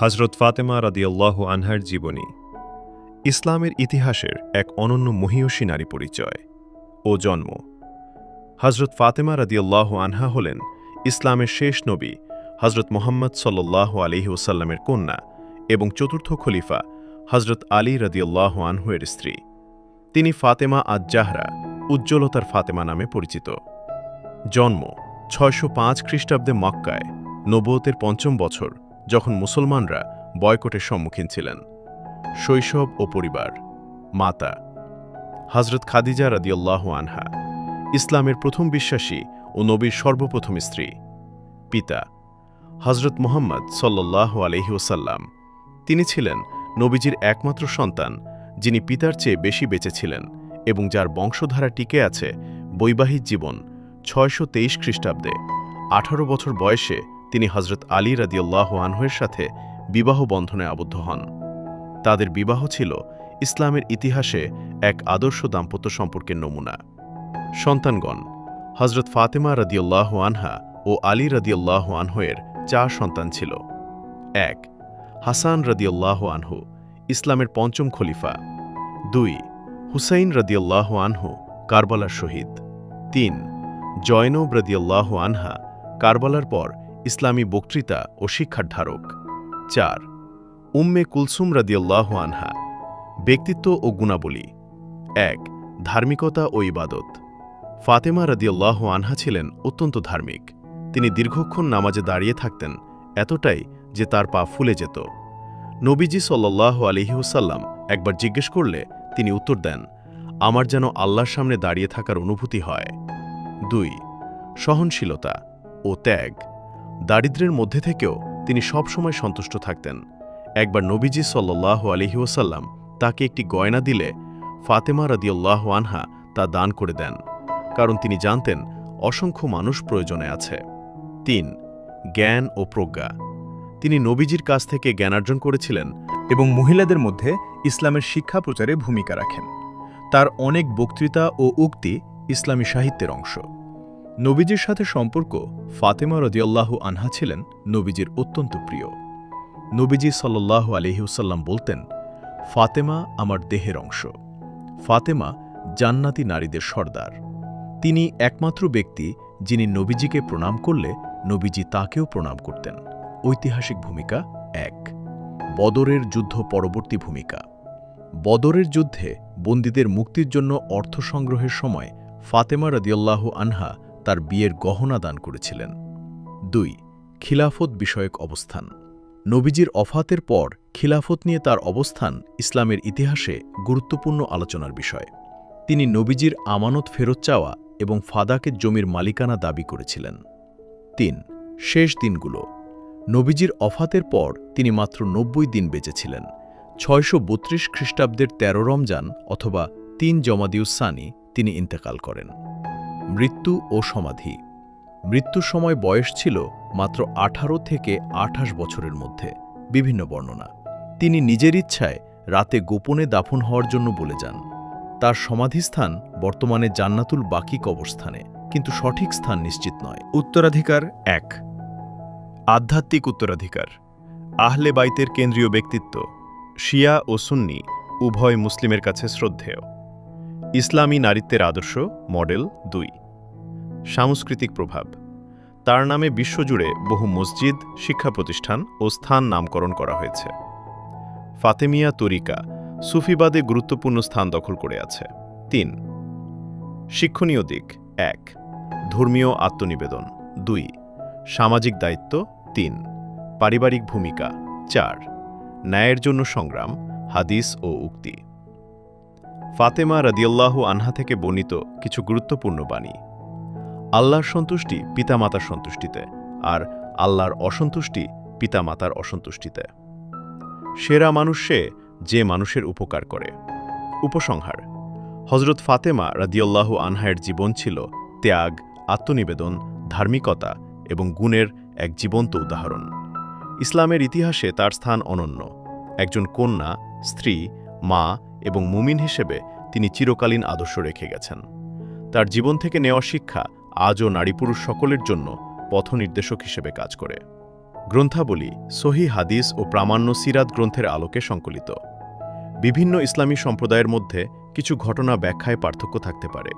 হযরত ফাতেমা রাদিয়াল্লাহু আনহার জীবনী ইসলামের ইতিহাসের এক অনন্য মহীয়সী নারী পরিচয় ও জন্ম। হযরত ফাতেমা রাদিয়াল্লাহু আনহা হলেন ইসলামের শেষ নবী হযরত মুহাম্মদ সাল্লাল্লাহু আলাইহি ওয়াসাল্লামের কন্যা এবং চতুর্থ খলিফা হযরত আলী রাদিয়াল্লাহু আনহু এর স্ত্রী। তিনি ফাতেমা আজ-জাহরা, উজ্জ্বলতার ফাতেমা নামে পরিচিত। জন্ম ৬০৫ খ্রিস্টাব্দে মক্কায়, নবুয়তের পঞ্চম বছর, যখন মুসলমানরা বয়কটের সম্মুখীন ছিলেন। শৈশব ও পরিবার। মাতা হযরত খাদিজা রাদিয়াল্লাহু আনহা, ইসলামের প্রথম বিশ্বাসী ও নবীর সর্বপ্রথম স্ত্রী। পিতা হযরত মুহাম্মদ সাল্লাল্লাহু আলাইহি ওয়াসাল্লাম। তিনি ছিলেন নবীজির একমাত্র সন্তান, যিনি পিতার চেয়ে বেশি বেঁচে ছিলেন এবং যার বংশধারা টিকে আছে বৈবাহিক জীবন। ৬২৩ খ্রিস্টাব্দে ১৮ বছর বয়সে তিনি হযরত আলী রাদিয়াল্লাহু আনহুর সাথে বিবাহ বন্ধনে আবদ্ধ হন। তাদের বিবাহ ছিল ইসলামের ইতিহাসে এক আদর্শ দাম্পত্য সম্পর্কের নমুনা। সন্তানগণ হযরত ফাতেমা রাদিয়াল্লাহু আনহা ও আলী রাদিয়াল্লাহু আনহুর ৪ সন্তান ছিল। ১ হাসান রাদিয়াল্লাহু আনহু, ইসলামের পঞ্চম খলিফা। ২ হুসাইন রাদিয়াল্লাহু আনহু, কারবালার শহীদ। ৩ জয়নব রাদিয়াল্লাহু আনহা, কারবালার পর ইসলামী বক্তৃতা ও শিক্ষার ধারক। ৪ উম্মে কুলসুম রাদিয়াল্লাহু আনহা, ব্যক্তিত্ব ও গুণাবলী। ১ ধার্মিকতা ও ইবাদত। ফাতেমা রাদিয়াল্লাহু আনহা ছিলেন অত্যন্ত ধার্মিক। তিনি দীর্ঘক্ষণ নামাজে দাঁড়িয়ে থাকতেন, এতটাই যে তার পা ফুলে যেত। নবীজি সাল্লাল্লাহু আলাইহি ওয়াসাল্লাম একবার জিজ্ঞেস করলে তিনি উত্তর দেন, আমার যেন আল্লাহর সামনে দাঁড়িয়ে থাকার অনুভূতি হয়। ২ সহনশীলতা ও ত্যাগ। দারিদ্র্যের মধ্যে থেকেও তিনি সবসময় সন্তুষ্ট থাকতেন। একবার নবীজি সাল্লাল্লাহু আলাইহি ওয়াসাল্লাম তাকে একটি গয়না দিলে ফাতেমা রাদিয়াল্লাহু আনহা তা দান করে দেন, কারণ তিনি জানতেন অসংখ্য মানুষ প্রয়োজনে আছে। ৩ জ্ঞান ও প্রজ্ঞা। তিনি নবীজির কাছ থেকে জ্ঞানার্জন করেছিলেন এবং মহিলাদের মধ্যে ইসলামের শিক্ষা প্রচারে ভূমিকা রাখেন। তার অনেক বক্তৃতা ও উক্তি ইসলামী সাহিত্যের অংশ। নবীজির সাথে সম্পর্ক। ফাতেমা রাদিয়াল্লাহু আনহা ছিলেন নবীজির অত্যন্ত প্রিয়। নবীজি সাল্লাল্লাহু আলাইহি ওয়াসাল্লাম বলতেন, ফাতেমা আমার দেহের অংশ। ফাতেমা জান্নাতি নারীদের সর্দার। তিনি একমাত্র ব্যক্তি যিনি নবীজিকে প্রণাম করলে নবীজি তাকেও প্রণাম করতেন। ঐতিহাসিক ভূমিকা। ১ বদরের যুদ্ধ পরবর্তী ভূমিকা। বদরের যুদ্ধে বন্দীদের মুক্তির জন্য অর্থ সংগ্রহের সময় ফাতেমা রাদিয়াল্লাহু আনহা তার বিয়ের গহনা দান করেছিলেন। ২ খিলাফত বিষয়ক অবস্থান। নবীজির ওফাতের পর খিলাফত নিয়ে তার অবস্থান ইসলামের ইতিহাসে গুরুত্বপূর্ণ আলোচনার বিষয়। তিনি নবীজির আমানত ফেরত চাওয়া এবং ফাদাকের জমির মালিকানা দাবি করেছিলেন। ৩ শেষ দিনগুলো। নবীজির ওফাতের পর তিনি মাত্র ৯০ দিন বেঁচেছিলেন। ৬৩২ খ্রিস্টাব্দের ১৩ রমজান অথবা ৩ জমাদিউস-সানি তিনি ইন্তেকাল করেন। মৃত্যু ও সমাধি। মৃত্যুর সময় বয়স ছিল মাত্র ১৮ থেকে ২৮ বছরের মধ্যে, বিভিন্ন বর্ণনা। তিনি নিজের ইচ্ছায় রাতে গোপনে দাফন হওয়ার জন্য বলে যান। তার সমাধিস্থান বর্তমানে জান্নাতুল বাকি কবরস্থানে, কিন্তু সঠিক স্থান নিশ্চিত নয়। উত্তরাধিকার। ১ আধ্যাত্মিক উত্তরাধিকার। আহলে বাইতের কেন্দ্রীয় ব্যক্তিত্ব। শিয়া ও সুন্নি উভয় মুসলিমের কাছে শ্রদ্ধেয়। ইসলামী নারীত্বের আদর্শ মডেল। ২ সাংস্কৃতিক প্রভাব। তার নামে বিশ্বজুড়ে বহু মসজিদ, শিক্ষা প্রতিষ্ঠান ও স্থান নামকরণ করা হয়েছে। ফাতেমিয়া তরিকা সুফিবাদে গুরুত্বপূর্ণ স্থান দখল করে আছে। ৩ শিক্ষণীয় দিক। ১ ধর্মীয় আত্মনিবেদন। ২ সামাজিক দায়িত্ব। ৩ পারিবারিক ভূমিকা। ৪ ন্যায়ের জন্য সংগ্রাম, হাদিস ও উক্তি। ফাতেমা রাদিয়াল্লাহু আনহা থেকে বর্ণিত কিছু গুরুত্বপূর্ণ বাণী। আল্লাহর সন্তুষ্টি পিতামাতার সন্তুষ্টিতে, আর আল্লাহর অসন্তুষ্টি পিতামাতার অসন্তুষ্টিতে। সেরা মানুষ সে যে মানুষের উপকার করে। উপসংহার। হযরত ফাতেমা রাদিয়াল্লাহু আনহার জীবন ছিল ত্যাগ, আত্মনিবেদন, ধার্মিকতা এবং গুণের এক জীবন্ত উদাহরণ। ইসলামের ইতিহাসে তার স্থান অনন্য। একজন কন্যা, স্ত্রী, মা এবং মুমিন হিসেবে তিনি চিরকালীন আদর্শ রেখে গেছেন। তার জীবন থেকে নেওয়া শিক্ষা আজও নারী পুরুষ সকলের জন্য পথনির্দেশক হিসেবে কাজ করে। গ্রন্থাবলী সহি হাদিস ও প্রামাণ্য সিরাত গ্রন্থের আলোকে সংকলিত। বিভিন্ন ইসলামী সম্প্রদায়ের মধ্যে কিছু ঘটনা ব্যাখ্যায় পার্থক্য থাকতে পারে।